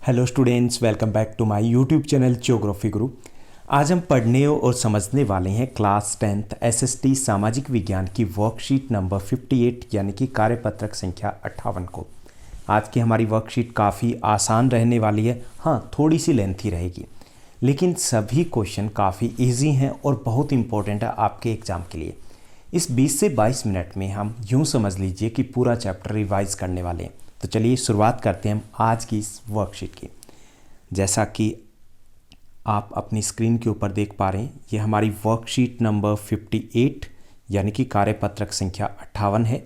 Hello students, welcome back to my YouTube channel geography Guru. आज हम पढ़ने और समझने वाले हैं क्लास 10th एसएसटी सामाजिक विज्ञान की वर्कशीट नंबर 58 यानी कि कार्यपत्रक संख्या 58 को। आज की हमारी वर्कशीट काफ़ी आसान रहने वाली है। हाँ, थोड़ी सी लेंथी रहेगी, लेकिन सभी क्वेश्चन काफ़ी ईजी हैं और बहुत इंपॉर्टेंट है आपके एग्ज़ाम के लिए। इस 20 से 22 मिनट में हम यूँ समझ लीजिए कि पूरा चैप्टर रिवाइज करने वाले हैं। तो चलिए शुरुआत करते हैं हम आज की इस वर्कशीट की। जैसा कि आप अपनी स्क्रीन के ऊपर देख पा रहे हैं, ये हमारी वर्कशीट नंबर 58 यानी कि कार्यपत्रक संख्या 58 है।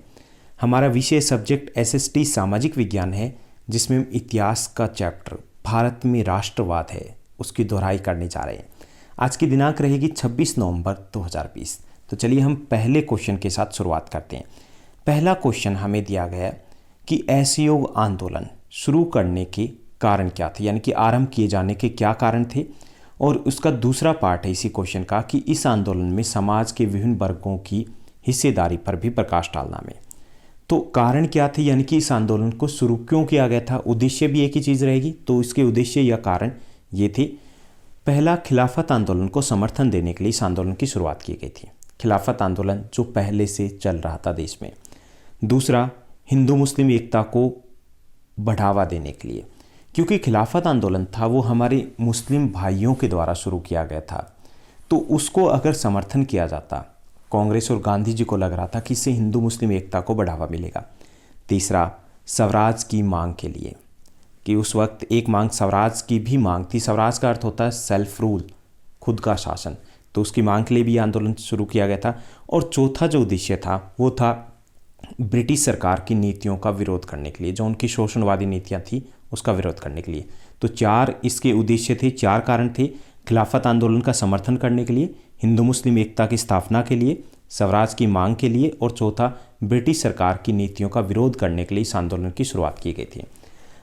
हमारा विषय सब्जेक्ट एसएसटी सामाजिक विज्ञान है, जिसमें हम इतिहास का चैप्टर भारत में राष्ट्रवाद है उसकी दोहराई करने जा रहे हैं। आज की दिनांक रहेगी 26 नवंबर 2020। तो चलिए हम पहले क्वेश्चन के साथ शुरुआत करते हैं। पहला क्वेश्चन हमें दिया गया है कि असहयोग आंदोलन शुरू करने के कारण क्या थे, यानी कि आरंभ किए जाने के क्या कारण थे। और उसका दूसरा पार्ट है इसी क्वेश्चन का कि इस आंदोलन में समाज के विभिन्न वर्गों की हिस्सेदारी पर भी प्रकाश डालना में। तो कारण क्या थे, यानी कि इस आंदोलन को शुरू क्यों किया गया था। उद्देश्य भी एक ही चीज़ रहेगी, तो इसके उद्देश्य या कारण ये थे। पहला, खिलाफत आंदोलन को समर्थन देने के लिए इस आंदोलन की शुरुआत की गई थी। खिलाफत आंदोलन जो पहले से चल रहा था देश में। दूसरा, हिंदू मुस्लिम एकता को बढ़ावा देने के लिए, क्योंकि खिलाफत आंदोलन था वो हमारे मुस्लिम भाइयों के द्वारा शुरू किया गया था, तो उसको अगर समर्थन किया जाता, कांग्रेस और गांधी जी को लग रहा था कि इससे हिंदू मुस्लिम एकता को बढ़ावा मिलेगा। तीसरा, स्वराज की मांग के लिए, कि उस वक्त एक मांग स्वराज की भी मांग थी। स्वराज का अर्थ होता है सेल्फ रूल, खुद का शासन, तो उसकी मांग के लिए भी आंदोलन शुरू किया गया था। और चौथा जो उद्देश्य था वो था ब्रिटिश सरकार की नीतियों का विरोध करने के लिए, जो उनकी शोषणवादी नीतियां थी उसका विरोध करने के लिए। तो चार इसके उद्देश्य थे, चार कारण थे। खिलाफत आंदोलन का समर्थन करने के लिए, हिंदू मुस्लिम एकता की स्थापना के लिए, स्वराज की मांग के लिए, और चौथा ब्रिटिश सरकार की नीतियों का विरोध करने के लिए इस आंदोलन की शुरुआत की गई थी।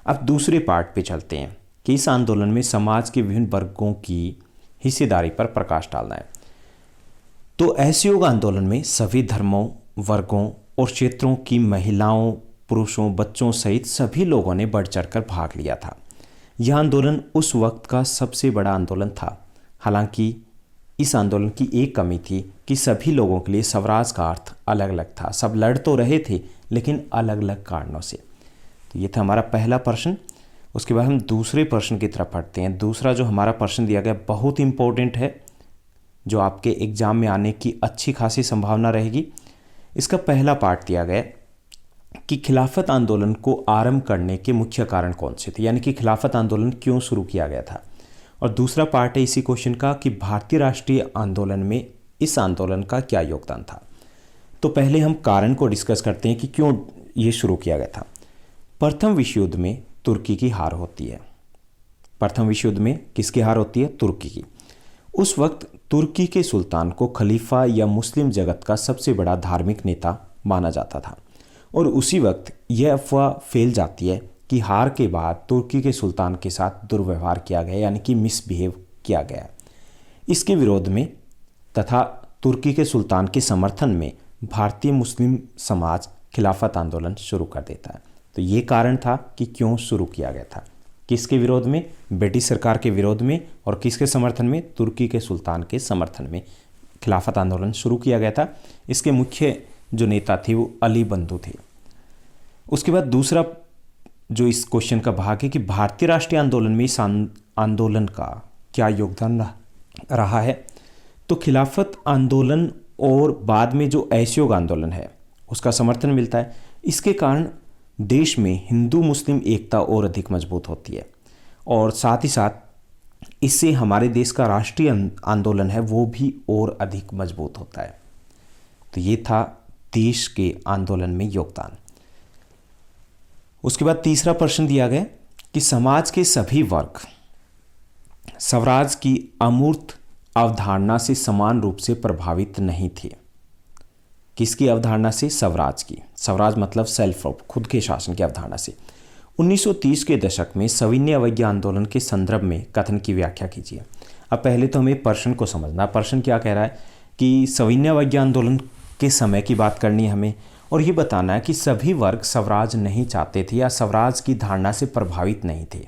अब दूसरे पार्ट पे चलते हैं कि इस आंदोलन में समाज के विभिन्न वर्गों की हिस्सेदारी पर प्रकाश डालना है। तो असहयोग आंदोलन में सभी धर्मों, वर्गों और क्षेत्रों की महिलाओं, पुरुषों, बच्चों सहित सभी लोगों ने बढ़ चढ़कर भाग लिया था। यह आंदोलन उस वक्त का सबसे बड़ा आंदोलन था। हालांकि इस आंदोलन की एक कमी थी कि सभी लोगों के लिए स्वराज का अर्थ अलग अलग था। सब लड़ तो रहे थे, लेकिन अलग अलग कारणों से। तो ये था हमारा पहला प्रश्न। उसके बाद हम दूसरे प्रश्न की तरफ बढ़ते हैं। दूसरा जो हमारा प्रश्न दिया गया बहुत इंपॉर्टेंट है, जो आपके एग्जाम में आने की अच्छी खासी संभावना रहेगी। इसका पहला पार्ट दिया गया कि खिलाफत आंदोलन को आरंभ करने के मुख्य कारण कौन से थे, यानी कि खिलाफत आंदोलन क्यों शुरू किया गया था। और दूसरा पार्ट है इसी क्वेश्चन का कि भारतीय राष्ट्रीय आंदोलन में इस आंदोलन का क्या योगदान था। तो पहले हम कारण को डिस्कस करते हैं कि क्यों ये शुरू किया गया था। प्रथम विश्व युद्ध में तुर्की की हार होती है। प्रथम विश्व युद्ध में किसकी हार होती है? तुर्की की। उस वक्त तुर्की के सुल्तान को खलीफा या मुस्लिम जगत का सबसे बड़ा धार्मिक नेता माना जाता था। और उसी वक्त यह अफवाह फैल जाती है कि हार के बाद तुर्की के सुल्तान के साथ दुर्व्यवहार किया गया, यानी कि मिसबिहेव किया गया। इसके विरोध में तथा तुर्की के सुल्तान के समर्थन में भारतीय मुस्लिम समाज खिलाफत आंदोलन शुरू कर देता है। तो ये कारण था कि क्यों शुरू किया गया था। किसके विरोध में? ब्रिटिश सरकार के विरोध में। और किसके समर्थन में? तुर्की के सुल्तान के समर्थन में खिलाफत आंदोलन शुरू किया गया था। इसके मुख्य जो नेता थे वो अली बंधु थे। उसके बाद दूसरा जो इस क्वेश्चन का भाग है कि भारतीय राष्ट्रीय आंदोलन में इस आंदोलन का क्या योगदान रहा है। तो खिलाफत आंदोलन और बाद में जो असहयोग आंदोलन है उसका समर्थन मिलता है। इसके कारण देश में हिंदू मुस्लिम एकता और अधिक मजबूत होती है, और साथ ही साथ इससे हमारे देश का राष्ट्रीय आंदोलन है वो भी और अधिक मजबूत होता है। तो ये था देश के आंदोलन में योगदान। उसके बाद तीसरा प्रश्न दिया गया कि समाज के सभी वर्ग स्वराज की अमूर्त अवधारणा से समान रूप से प्रभावित नहीं थे। किसकी अवधारणा से? स्वराज की। स्वराज मतलब सेल्फ रूल, खुद के शासन की अवधारणा से। 1930 के दशक में सविनय अवज्ञा आंदोलन के संदर्भ में कथन की व्याख्या कीजिए। अब पहले तो हमें प्रश्न को समझना। प्रश्न क्या कह रहा है कि सविनय अवज्ञा आंदोलन के समय की बात करनी है हमें, और ये बताना है कि सभी वर्ग स्वराज नहीं चाहते थे या स्वराज की धारणा से प्रभावित नहीं थे।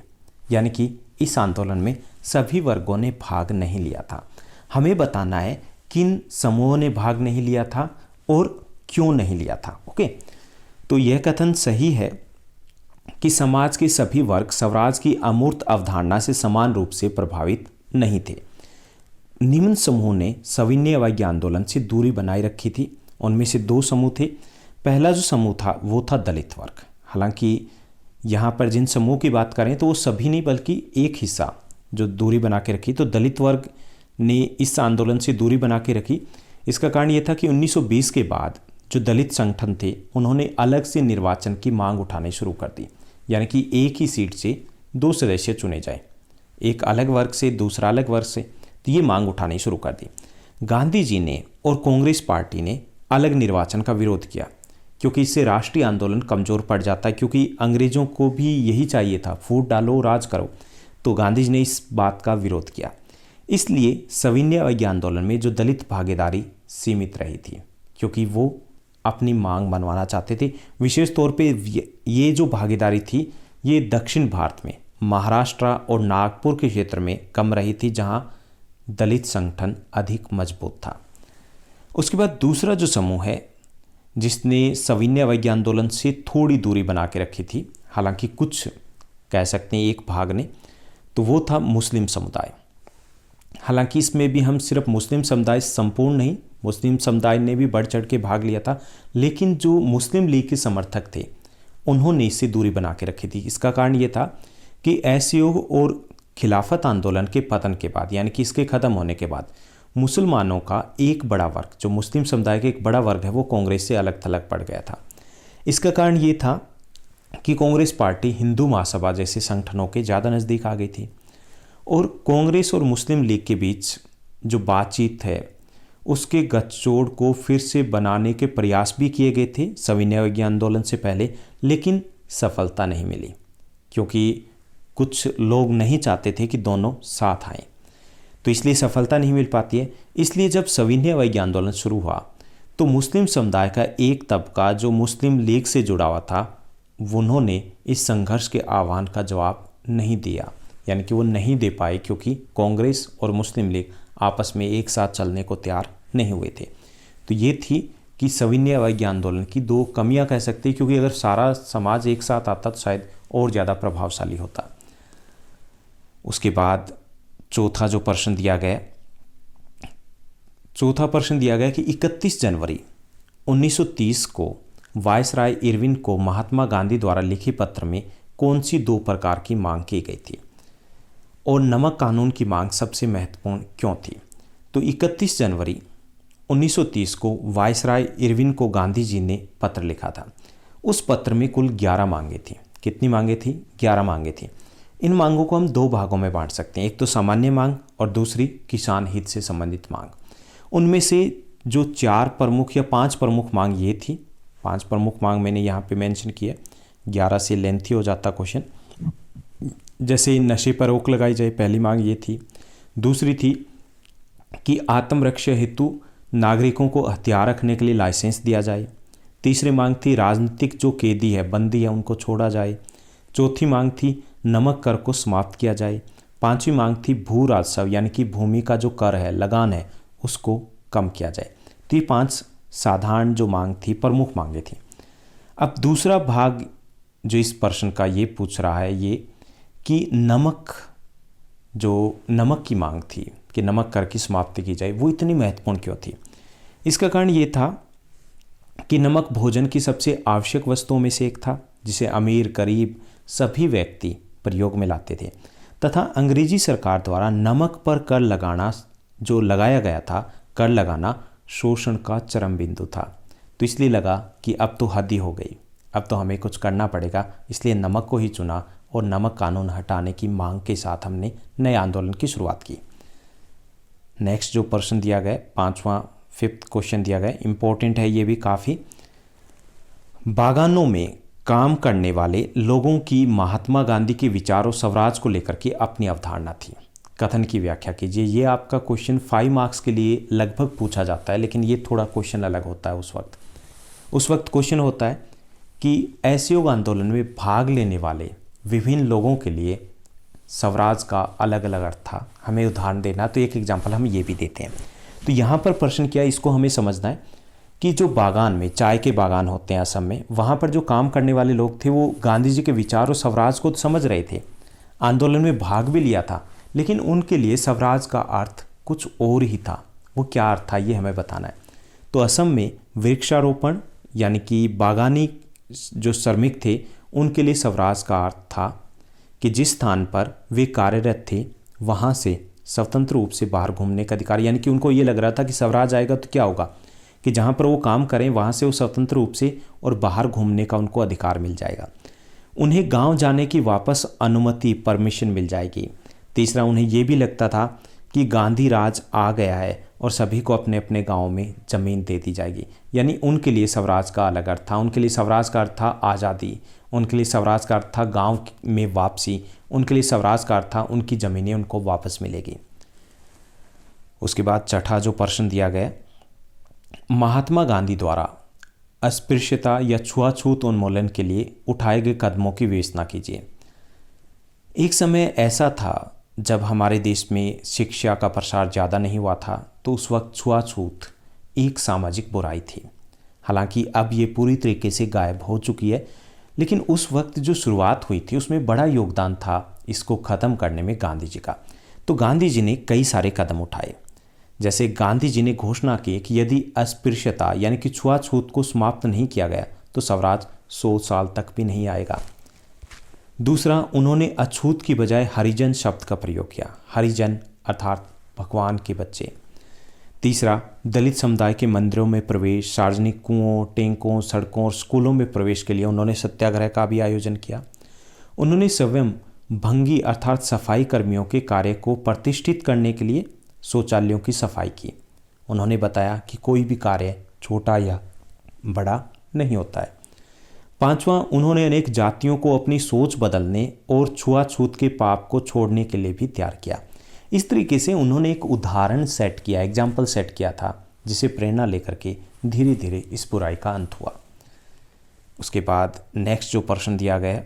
यानी कि इस आंदोलन में सभी वर्गों ने भाग नहीं लिया था। हमें बताना है किन समूहों ने भाग नहीं लिया था और क्यों नहीं लिया था। ओके, तो यह कथन सही है कि समाज के सभी वर्ग स्वराज की अमूर्त अवधारणा से समान रूप से प्रभावित नहीं थे। निम्न समूहों ने सविनय अवज्ञा आंदोलन से दूरी बनाए रखी थी। उनमें से दो समूह थे। पहला जो समूह था वो था दलित वर्ग। हालांकि यहाँ पर जिन समूह की बात करें तो वो सभी नहीं बल्कि एक हिस्सा जो दूरी बना के रखी, तो दलित वर्ग ने इस आंदोलन से दूरी बना के रखी। इसका कारण ये था कि 1920 के बाद जो दलित संगठन थे उन्होंने अलग से निर्वाचन की मांग उठानी शुरू कर दी, यानी कि एक ही सीट से दो सदस्य चुने जाए, एक अलग वर्ग से दूसरा अलग वर्ग से, तो ये मांग उठानी शुरू कर दी। गांधी जी ने और कांग्रेस पार्टी ने अलग निर्वाचन का विरोध किया क्योंकि इससे राष्ट्रीय आंदोलन कमज़ोर पड़ जाता है, क्योंकि अंग्रेज़ों को भी यही चाहिए था, फूट डालो राज करो। तो गांधी जी ने इस बात का विरोध किया। इसलिए सविनय अवज्ञा आंदोलन में जो दलित भागीदारी सीमित रही थी, क्योंकि वो अपनी मांग मनवाना चाहते थे। विशेष तौर पे ये जो भागीदारी थी ये दक्षिण भारत में महाराष्ट्र और नागपुर के क्षेत्र में कम रही थी, जहां दलित संगठन अधिक मजबूत था। उसके बाद दूसरा जो समूह है जिसने सविनय अवज्ञा आंदोलन से थोड़ी दूरी बना के रखी थी, हालांकि कुछ कह सकते हैं एक भाग ने, तो वो था मुस्लिम समुदाय। हालांकि इसमें भी हम सिर्फ मुस्लिम समुदाय संपूर्ण नहीं, मुस्लिम समुदाय ने भी बढ़ चढ़ के भाग लिया था, लेकिन जो मुस्लिम लीग के समर्थक थे उन्होंने इससे दूरी बना के रखी थी। इसका कारण ये था कि असहयोग और खिलाफत आंदोलन के पतन के बाद, यानी कि इसके ख़त्म होने के बाद, मुसलमानों का एक बड़ा वर्ग, जो मुस्लिम समुदाय का एक बड़ा वर्ग है, वो कांग्रेस से अलग थलग पड़ गया था। इसका कारण ये था कि कांग्रेस पार्टी हिंदू महासभा जैसे संगठनों के ज़्यादा नज़दीक आ गई थी और कांग्रेस और मुस्लिम लीग के बीच जो बातचीत है उसके गठजोड़ को फिर से बनाने के प्रयास भी किए गए थे सविनय अवज्ञा आंदोलन से पहले, लेकिन सफलता नहीं मिली क्योंकि कुछ लोग नहीं चाहते थे कि दोनों साथ आएं, तो इसलिए सफलता नहीं मिल पाती है। इसलिए जब सविनय अवज्ञा आंदोलन शुरू हुआ तो मुस्लिम समुदाय का एक तबका जो मुस्लिम लीग से जुड़ा हुआ था, उन्होंने इस संघर्ष के आह्वान का जवाब नहीं दिया, यानी कि वो नहीं दे पाए क्योंकि कांग्रेस और मुस्लिम लीग आपस में एक साथ चलने को तैयार नहीं हुए थे। तो ये थी कि सविनय अवज्ञा आंदोलन की दो कमियां कह सकते हैं, क्योंकि अगर सारा समाज एक साथ आता तो शायद और ज़्यादा प्रभावशाली होता। उसके बाद चौथा प्रश्न दिया गया कि 31 जनवरी 1930 को वायसराय इरविन को महात्मा गांधी द्वारा लिखे पत्र में कौन सी दो प्रकार की मांग की गई थी और नमक कानून की मांग सबसे महत्वपूर्ण क्यों थी। तो 31 जनवरी 1930 को वायसराय इरविन को गांधी जी ने पत्र लिखा था। उस पत्र में कुल 11 मांगे थी। कितनी मांगे थी? 11 मांगे थी। इन मांगों को हम दो भागों में बांट सकते हैं, एक तो सामान्य मांग और दूसरी किसान हित से संबंधित मांग। उनमें से जो 4 प्रमुख या 5 प्रमुख मांग ये थी, 5 प्रमुख मांग मैंने यहाँ पे मेंशन किया, 11 से लेंथी हो जाता क्वेश्चन। जैसे नशे पर रोक लगाई जाए, पहली मांग ये थी। दूसरी थी कि आत्मरक्षा हेतु नागरिकों को हथियार रखने के लिए लाइसेंस दिया जाए। तीसरी मांग थी राजनीतिक जो कैदी है, बंदी है, उनको छोड़ा जाए। चौथी मांग थी नमक कर को समाप्त किया जाए। पांचवी मांग थी भू राजस्व यानी कि भूमि का जो कर है, लगान है, उसको कम किया जाए। तो ये 5 साधारण जो मांग थी, प्रमुख मांगे थी। अब दूसरा भाग जो इस प्रश्न का ये पूछ रहा है ये कि नमक की मांग थी कि नमक कर की समाप्ति की जाए, वो इतनी महत्वपूर्ण क्यों थी? इसका कारण ये था कि नमक भोजन की सबसे आवश्यक वस्तुओं में से एक था, जिसे अमीर गरीब सभी व्यक्ति प्रयोग में लाते थे, तथा अंग्रेजी सरकार द्वारा नमक पर कर लगाना जो लगाया गया था, कर लगाना शोषण का चरम बिंदु था। तो इसलिए लगा कि अब तो हद ही हो गई, अब तो हमें कुछ करना पड़ेगा, इसलिए नमक को ही चुना और नमक कानून हटाने की मांग के साथ हमने नए आंदोलन की शुरुआत की। नेक्स्ट जो प्रश्न दिया गया, 5वां क्वेश्चन दिया गया, इंपॉर्टेंट है ये भी काफ़ी। बागानों में काम करने वाले लोगों की महात्मा गांधी के विचारों स्वराज को लेकर के अपनी अवधारणा थी। कथन की व्याख्या कीजिए। ये आपका क्वेश्चन 5 मार्क्स के लिए लगभग पूछा जाता है, लेकिन ये थोड़ा क्वेश्चन अलग होता है। उस वक्त क्वेश्चन होता है कि असहयोग आंदोलन में भाग लेने वाले विभिन्न लोगों के लिए स्वराज का अलग अलग अर्थ था, हमें उदाहरण देना, तो एक एग्जाम्पल हम ये भी देते हैं। तो यहाँ पर प्रश्न क्या है, इसको हमें समझना है कि जो बागान में, चाय के बागान होते हैं असम में, वहाँ पर जो काम करने वाले लोग थे वो गांधी जी के विचार और स्वराज को तो समझ रहे थे, आंदोलन में भाग भी लिया था, लेकिन उनके लिए स्वराज का अर्थ कुछ और ही था। वो क्या अर्थ था ये हमें बताना है। तो असम में वृक्षारोपण यानी कि बागानी जो श्रमिक थे उनके लिए स्वराज का अर्थ था कि जिस स्थान पर वे कार्यरत थे वहाँ से स्वतंत्र रूप से बाहर घूमने का अधिकार, यानी कि उनको ये लग रहा था कि स्वराज आएगा तो क्या होगा कि जहाँ पर वो काम करें वहाँ से वो स्वतंत्र रूप से और बाहर घूमने का उनको अधिकार मिल जाएगा। उन्हें गांव जाने की वापस अनुमति, परमिशन मिल जाएगी। तीसरा, उन्हें ये भी लगता था कि गांधी राज आ गया है और सभी को अपने अपने गांव में ज़मीन दे दी जाएगी। यानी उनके लिए स्वराज का अलग अर्थ था। उनके लिए स्वराज का अर्थ था आज़ादी, उनके लिए स्वराज का अर्थ था गांव में वापसी, उनके लिए स्वराज का अर्थ था उनकी ज़मीनें उनको वापस मिलेगी। उसके बाद छठा जो प्रश्न दिया गया, महात्मा गांधी द्वारा अस्पृश्यता या छुआछूत उन्मूलन के लिए उठाए गए कदमों की विवेचना कीजिए। एक समय ऐसा था जब हमारे देश में शिक्षा का प्रसार ज़्यादा नहीं हुआ था, तो उस वक्त छुआछूत एक सामाजिक बुराई थी। हालांकि अब ये पूरी तरीके से गायब हो चुकी है, लेकिन उस वक्त जो शुरुआत हुई थी उसमें बड़ा योगदान था इसको ख़त्म करने में गांधी जी का। तो गांधी जी ने कई सारे कदम उठाए। जैसे गांधी जी ने घोषणा की कि यदि अस्पृश्यता यानी कि छुआछूत को समाप्त नहीं किया गया तो स्वराज 100 साल तक भी नहीं आएगा। दूसरा, उन्होंने अछूत की बजाय हरिजन शब्द का प्रयोग किया, हरिजन अर्थात भगवान के बच्चे। तीसरा, दलित समुदाय के मंदिरों में प्रवेश, सार्वजनिक कुओं, टैंकों, सड़कों और स्कूलों में प्रवेश के लिए उन्होंने सत्याग्रह का भी आयोजन किया। उन्होंने स्वयं भंगी अर्थात सफाई कर्मियों के कार्य को प्रतिष्ठित करने के लिए शौचालयों की सफाई की। उन्होंने बताया कि कोई भी कार्य छोटा या बड़ा नहीं होता है। पांचवा, उन्होंने अनेक जातियों को अपनी सोच बदलने और छुआछूत के पाप को छोड़ने के लिए भी तैयार किया। इस तरीके से उन्होंने एक उदाहरण सेट किया, एग्जाम्पल सेट किया था, जिसे प्रेरणा लेकर के धीरे धीरे इस बुराई का अंत हुआ। उसके बाद नेक्स्ट जो प्रश्न दिया गया,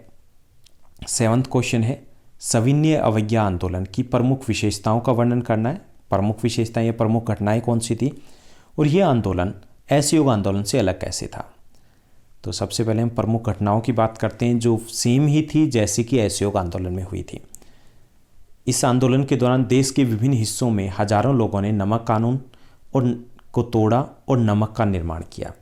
7वां क्वेश्चन है, सविनय अवज्ञा आंदोलन की प्रमुख विशेषताओं का वर्णन करना है। प्रमुख विशेषताएं या प्रमुख घटनाएं कौन सी थी और यह आंदोलन असहयोग आंदोलन से अलग कैसे था। तो सबसे पहले हम प्रमुख घटनाओं की बात करते हैं जो सेम ही थी जैसे कि असहयोग आंदोलन में हुई थी। इस आंदोलन के दौरान देश के विभिन्न हिस्सों में हजारों लोगों ने नमक कानून को तोड़ा और नमक का निर्माण किया।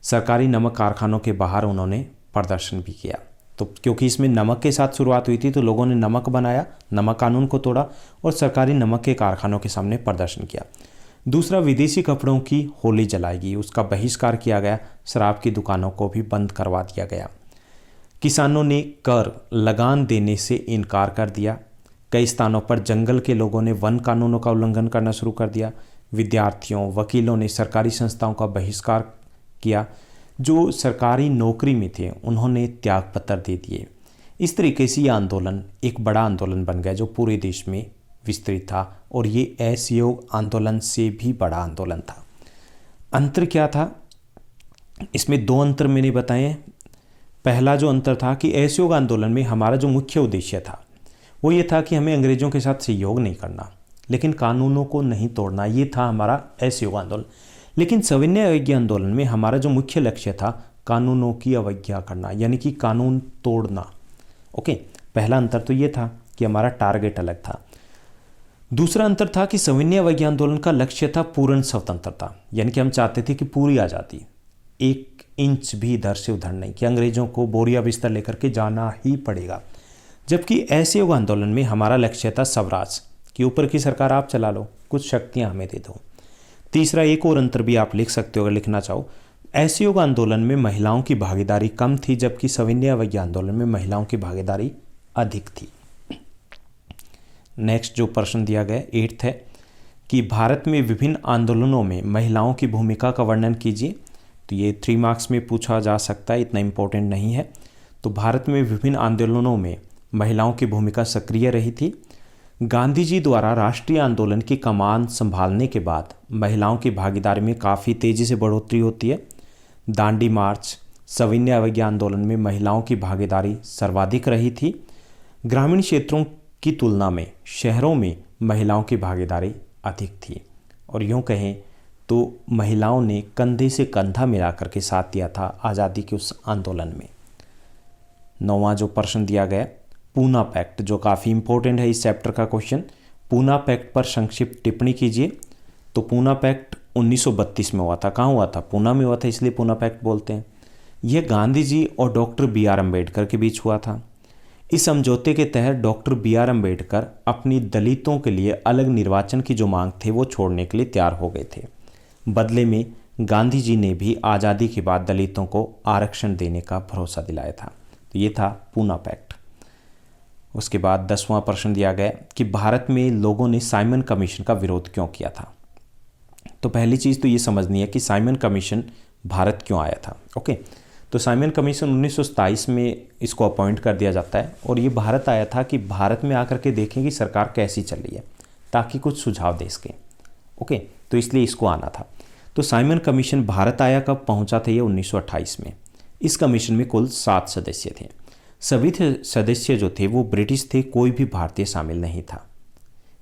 सरकारी नमक कारखानों के बाहर उन्होंने प्रदर्शन भी किया। तो क्योंकि इसमें नमक के साथ शुरुआत हुई थी तो लोगों ने नमक बनाया, नमक कानून को तोड़ा और सरकारी नमक के कारखानों के सामने प्रदर्शन किया। दूसरा, विदेशी कपड़ों की होली जलाएगी, उसका बहिष्कार किया गया। शराब की दुकानों को भी बंद करवा दिया गया। किसानों ने कर लगान देने से इनकार कर दिया। कई स्थानों पर जंगल के लोगों ने वन कानूनों का उल्लंघन करना शुरू कर दिया। विद्यार्थियों, वकीलों ने सरकारी संस्थाओं का बहिष्कार किया। जो सरकारी नौकरी में थे उन्होंने त्यागपत्र दे दिए। इस तरीके से यह आंदोलन एक बड़ा आंदोलन बन गया जो पूरे देश में विस्तृत था और ये असहयोग आंदोलन से भी बड़ा आंदोलन था। अंतर क्या था इसमें? 2 अंतर मैंने बताए हैं। पहला जो अंतर था कि असहयोग आंदोलन में हमारा जो मुख्य उद्देश्य था वो ये था कि हमें अंग्रेज़ों के साथ सहयोग नहीं करना लेकिन कानूनों को नहीं तोड़ना, ये था हमारा असहयोग आंदोलन। लेकिन सविनय अवज्ञा आंदोलन में हमारा जो मुख्य लक्ष्य था कानूनों की अवज्ञा करना, यानी कि कानून तोड़ना। ओके, पहला अंतर तो ये था कि हमारा टारगेट अलग था। दूसरा अंतर था कि सविनय अवज्ञा आंदोलन का लक्ष्य था पूर्ण स्वतंत्रता, यानी कि हम चाहते थे कि पूरी आज़ादी, 1 इंच भी इधर से उधर नहीं, कि अंग्रेज़ों को बोरिया बिस्तर लेकर के जाना ही पड़ेगा। जबकि असहयोग आंदोलन में हमारा लक्ष्य था स्वराज, कि ऊपर की सरकार आप चला लो, कुछ शक्तियाँ हमें दे दो। तीसरा, एक और अंतर भी आप लिख सकते हो अगर लिखना चाहो, असहयोग आंदोलन में महिलाओं की भागीदारी कम थी जबकि सविनय अवज्ञा आंदोलन में महिलाओं की भागीदारी अधिक थी। नेक्स्ट जो प्रश्न दिया गया 8th है कि भारत में विभिन्न आंदोलनों में महिलाओं की भूमिका का वर्णन कीजिए। तो ये 3 मार्क्स में पूछा जा सकता है, इतना इम्पोर्टेंट नहीं है। तो भारत में विभिन्न आंदोलनों में महिलाओं की भूमिका सक्रिय रही थी। गांधी जी द्वारा राष्ट्रीय आंदोलन की कमान संभालने के बाद महिलाओं की भागीदारी में काफ़ी तेज़ी से बढ़ोतरी होती है। दांडी मार्च, सविनय अवज्ञा आंदोलन में महिलाओं की भागीदारी सर्वाधिक रही थी। ग्रामीण क्षेत्रों की तुलना में शहरों में महिलाओं की भागीदारी अधिक थी, और यूँ कहें तो महिलाओं ने कंधे से कंधा मिलाकर के साथ दिया था आज़ादी के उस आंदोलन में। 9वां जो प्रश्न दिया गया, पूना पैक्ट, जो काफ़ी इंपॉर्टेंट है इस चैप्टर का क्वेश्चन। पूना पैक्ट पर संक्षिप्त टिप्पणी कीजिए। तो पूना पैक्ट 1932 में हुआ था। कहाँ हुआ था? पूना में हुआ था, इसलिए पूना पैक्ट बोलते हैं। यह गांधी जी और डॉक्टर बी आर अम्बेडकर के बीच हुआ था। इस समझौते के तहत डॉक्टर बी आर अम्बेडकर अपनी दलितों के लिए अलग निर्वाचन की जो मांग थे वो छोड़ने के लिए तैयार हो गए थे। बदले में गांधी जी ने भी आज़ादी के बाद दलितों को आरक्षण देने का भरोसा दिलाया था। तो ये था पूना पैक्ट। उसके बाद 10वां प्रश्न दिया गया कि भारत में लोगों ने साइमन कमीशन का विरोध क्यों किया था। तो पहली चीज़ तो ये समझनी है कि साइमन कमीशन भारत क्यों आया था। ओके, तो साइमन कमीशन 1927 में इसको अपॉइंट कर दिया जाता है, और ये भारत आया था कि भारत में आकर के देखें कि सरकार कैसी चल रही है, ताकि कुछ सुझाव दे सकें। ओके, तो इसलिए इसको आना था। तो साइमन कमीशन भारत आया, कब पहुंचा था? ये 1928 में। इस कमीशन में कुल 7 सदस्य थे। सभी सदस्य जो थे वो ब्रिटिश थे, कोई भी भारतीय शामिल नहीं था।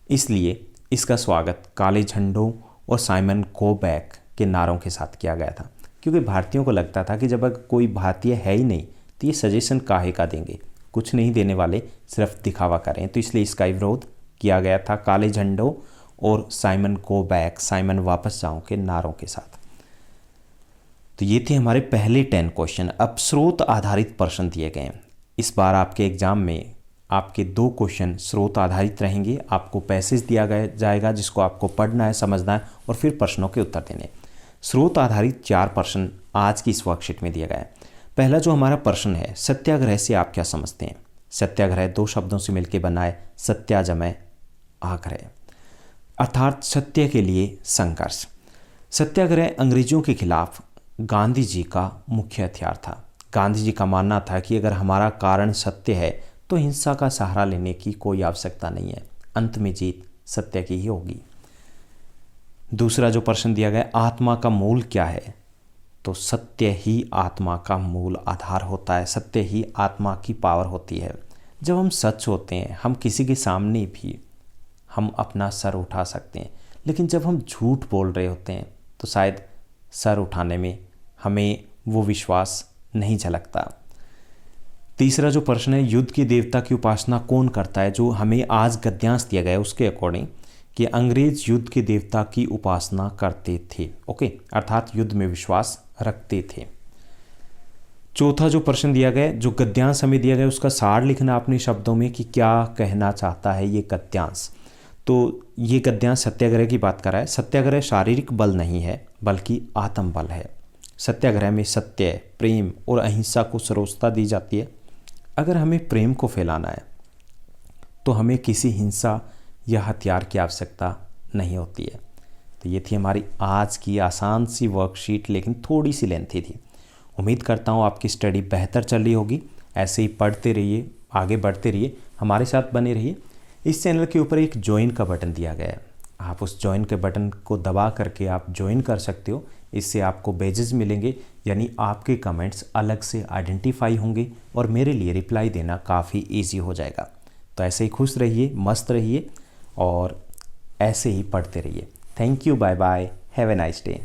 इसलिए इसका स्वागत काले झंडों और साइमन गो बैक के नारों के साथ किया गया था, क्योंकि भारतीयों को लगता था कि जब अगर कोई भारतीय है ही नहीं तो ये सजेशन काहे का देंगे, कुछ नहीं देने वाले, सिर्फ दिखावा करें। तो इसलिए इसका विरोध किया गया था काले झंडों और साइमन गो बैक, साइमन वापस जाओ के नारों के साथ। तो ये थे हमारे पहले 10 क्वेश्चन। अब स्रोत आधारित प्रश्न दिए गए हैं। इस बार आपके एग्जाम में आपके 2 क्वेश्चन स्रोत आधारित रहेंगे। आपको पैसेज दिया जाएगा जिसको आपको पढ़ना है, समझना है और फिर प्रश्नों के उत्तर देने। स्रोत आधारित 4 प्रश्न आज की इस वर्कशीट में दिया गया है। पहला जो हमारा प्रश्न है, सत्याग्रह से आप क्या समझते हैं? सत्याग्रह 2 शब्दों से मिलकर बना है, सत्याजमय आग्रह, अर्थात सत्य के लिए संघर्ष। सत्याग्रह अंग्रेजों के खिलाफ गांधी जी का मुख्य हथियार था। गांधी जी का मानना था कि अगर हमारा कारण सत्य है तो हिंसा का सहारा लेने की कोई आवश्यकता नहीं है, अंत में जीत सत्य की ही होगी। दूसरा जो प्रश्न दिया गया, आत्मा का मूल क्या है? तो सत्य ही आत्मा का मूल आधार होता है, सत्य ही आत्मा की पावर होती है। जब हम सच होते हैं, हम किसी के सामने भी हम अपना सर उठा सकते हैं, लेकिन जब हम झूठ बोल रहे होते हैं तो शायद सर उठाने में हमें वो विश्वास नहीं झलकता। तीसरा जो प्रश्न है, युद्ध की देवता की उपासना कौन करता है? जो हमें आज गद्यांश दिया गया है उसके अकॉर्डिंग कि अंग्रेज युद्ध के देवता की उपासना करते थे। ओके, अर्थात युद्ध में विश्वास रखते थे। चौथा जो प्रश्न दिया गया, जो गद्यांश हमें दिया गया उसका सार लिखना अपने शब्दों में कि क्या कहना चाहता है ये गद्यांश। तो ये गद्यांश सत्याग्रह की बात कर रहा है। सत्याग्रह शारीरिक बल नहीं है बल्कि आत्म बल है। सत्याग्रह में सत्य, प्रेम और अहिंसा को सर्वोच्चता दी जाती है। अगर हमें प्रेम को फैलाना है तो हमें किसी हिंसा या हथियार की आवश्यकता नहीं होती है। तो ये थी हमारी आज की आसान सी वर्कशीट, लेकिन थोड़ी सी लेंथी थी। उम्मीद करता हूँ आपकी स्टडी बेहतर चल रही होगी। ऐसे ही पढ़ते रहिए, आगे बढ़ते रहिए, हमारे साथ बने रहिए। इस चैनल के ऊपर एक ज्वाइन का बटन दिया गया है, आप उस ज्वाइन के बटन को दबा करके आप ज्वाइन कर सकते हो। इससे आपको बेजेस मिलेंगे, यानी आपके कमेंट्स अलग से आइडेंटिफाई होंगे और मेरे लिए रिप्लाई देना काफ़ी इजी हो जाएगा। तो ऐसे ही खुश रहिए, मस्त रहिए और ऐसे ही पढ़ते रहिए। Thank you, bye bye, have a nice day.